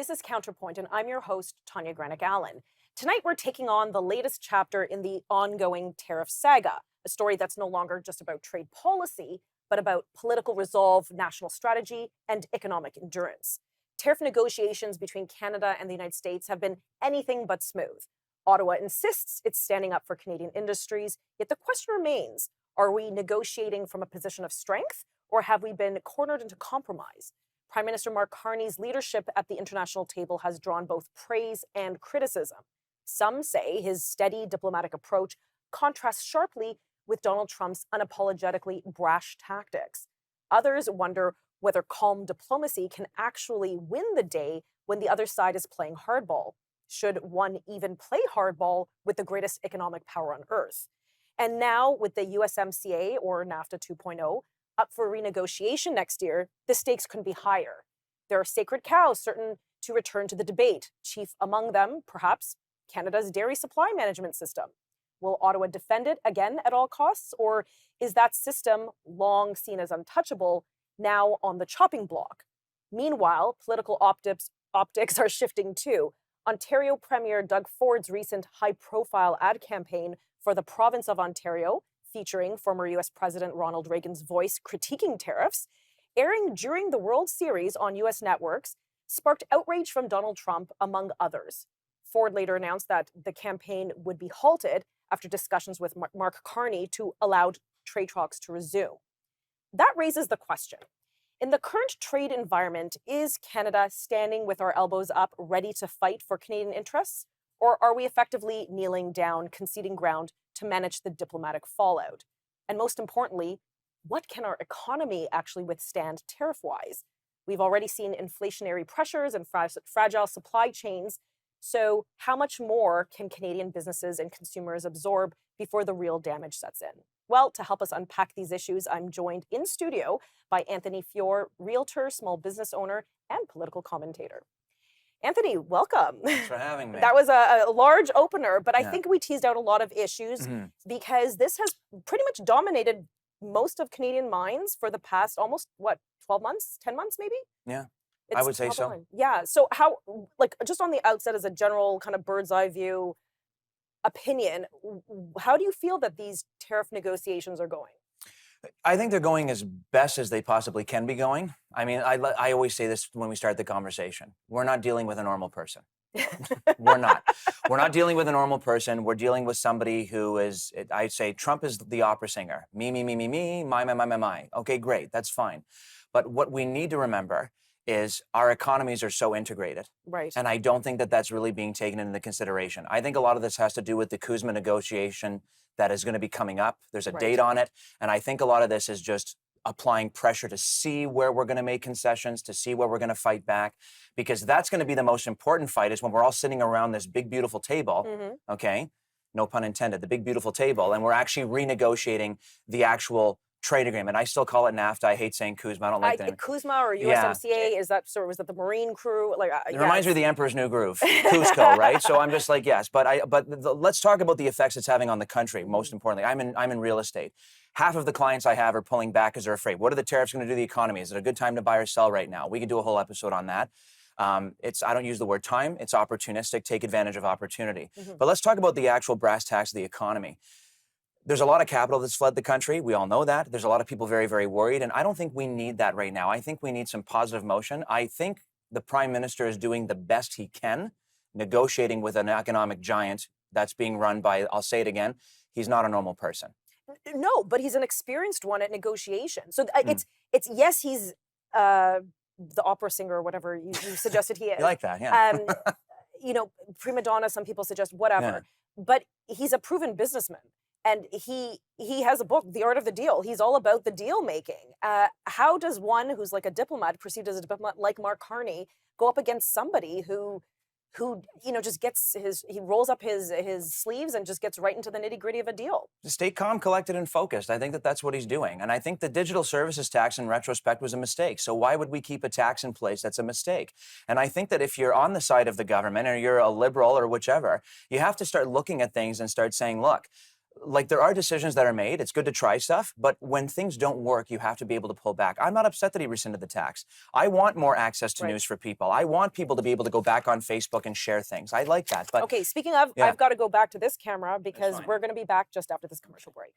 This is Counterpoint, and I'm your host, Tanya Granic Allen. Tonight, we're taking on the latest chapter in the ongoing tariff saga, a story that's no longer just about trade policy, but about political resolve, national strategy, and economic endurance. Tariff negotiations between Canada and the United States have been anything but smooth. Ottawa insists it's standing up for Canadian industries, yet the question remains, are we negotiating from a position of strength, or have we been cornered into compromise? Prime Minister Mark Carney's leadership at the international table has drawn both praise and criticism. Some say his steady diplomatic approach contrasts sharply with Donald Trump's unapologetically brash tactics. Others wonder whether calm diplomacy can actually win the day when the other side is playing hardball. Should one even play hardball with the greatest economic power on earth? And now, with the USMCA, or NAFTA 2.0, up for renegotiation next year, the stakes couldn't be higher. There are sacred cows certain to return to the debate, chief among them, perhaps, Canada's dairy supply management system. Will Ottawa defend it again at all costs, or is that system, long seen as untouchable, now on the chopping block? Meanwhile, political optics are shifting too. Ontario Premier Doug Ford's recent high-profile ad campaign for the province of Ontario, featuring former U.S. President Ronald Reagan's voice critiquing tariffs, airing during the World Series on U.S. networks, sparked outrage from Donald Trump, among others. Ford later announced that the campaign would be halted after discussions with Mark Carney to allow trade talks to resume. That raises the question. In the current trade environment, is Canada standing with our elbows up, ready to fight for Canadian interests? Or are we effectively kneeling down, conceding ground to manage the diplomatic fallout? And most importantly, what can our economy actually withstand tariff-wise? We've already seen inflationary pressures and fragile supply chains. So how much more can Canadian businesses and consumers absorb before the real damage sets in? Well, to help us unpack these issues, I'm joined in studio by Anthony Feor, realtor, small business owner, and political commentator. Anthony, welcome. Thanks for having me. That was a large opener, but I think we teased out a lot of issues because this has pretty much dominated most of Canadian minds for the past almost, 12 months, 10 months maybe? Yeah, I would say so. Yeah, so how, just on the outset as a general kind of bird's eye view opinion, how do you feel that these tariff negotiations are going? I think they're going as best as they possibly can be going. I mean, I always say this when we start the conversation. We're not dealing with a normal person. We're not. We're not dealing with a normal person. We're dealing with somebody who is, I'd say Trump is the opera singer. Me, me, me, me, me, my. Okay, great. That's fine. But what we need to remember is our economies are so integrated. Right. And I don't think that that's really being taken into consideration. I think a lot of this has to do with the CUSMA negotiation that is going to be coming up. There's a date on it. And I think a lot of this is just applying pressure to see where we're going to make concessions, to see where we're going to fight back, because that's going to be the most important fight is when we're all sitting around this big, beautiful table, okay? No pun intended, the big, beautiful table, and we're actually renegotiating the actual trade agreement. I still call it NAFTA. I hate saying CUSMA. I don't like the name. CUSMA or USMCA, is that was that the Marine crew? It reminds me of the Emperor's New Groove, Cusco, right? So I'm just like, yes, but let's talk about the effects it's having on the country. Most importantly, I'm in real estate. Half of the clients I have are pulling back because they're afraid. What are the tariffs going to do to the economy? Is it a good time to buy or sell right now? We could do a whole episode on that. I don't use the word time. It's opportunistic. Take advantage of opportunity. But let's talk about the actual brass tacks of the economy. There's a lot of capital that's fled the country. We all know that. There's a lot of people very, very worried. And I don't think we need that right now. I think we need some positive motion. I think the Prime Minister is doing the best he can, negotiating with an economic giant that's being run by, I'll say it again, he's not a normal person. No, but he's an experienced one at negotiation. So it's yes, he's the opera singer or whatever you suggested he is. You like that, yeah. Prima donna, some people suggest whatever. Yeah. But he's a proven businessman. And he has a book, The Art of the Deal. He's all about the deal making. How does one who's like a diplomat, perceived as a diplomat like Mark Carney, go up against somebody who just gets he rolls up his sleeves and just gets right into the nitty gritty of a deal? Stay calm, collected, and focused. I think that that's what he's doing. And I think the digital services tax in retrospect was a mistake. So why would we keep a tax in place that's a mistake? And I think that if you're on the side of the government or you're a liberal or whichever, you have to start looking at things and start saying, look, like there are decisions that are made. It's good to try stuff, but when things don't work, you have to be able to pull back. I'm not upset that he rescinded the tax. I want more access to news for people. I want people to be able to go back on Facebook and share things. I like that. But okay, speaking of, yeah. I've got to go back to this camera because fine. we're going to be back just after this commercial break.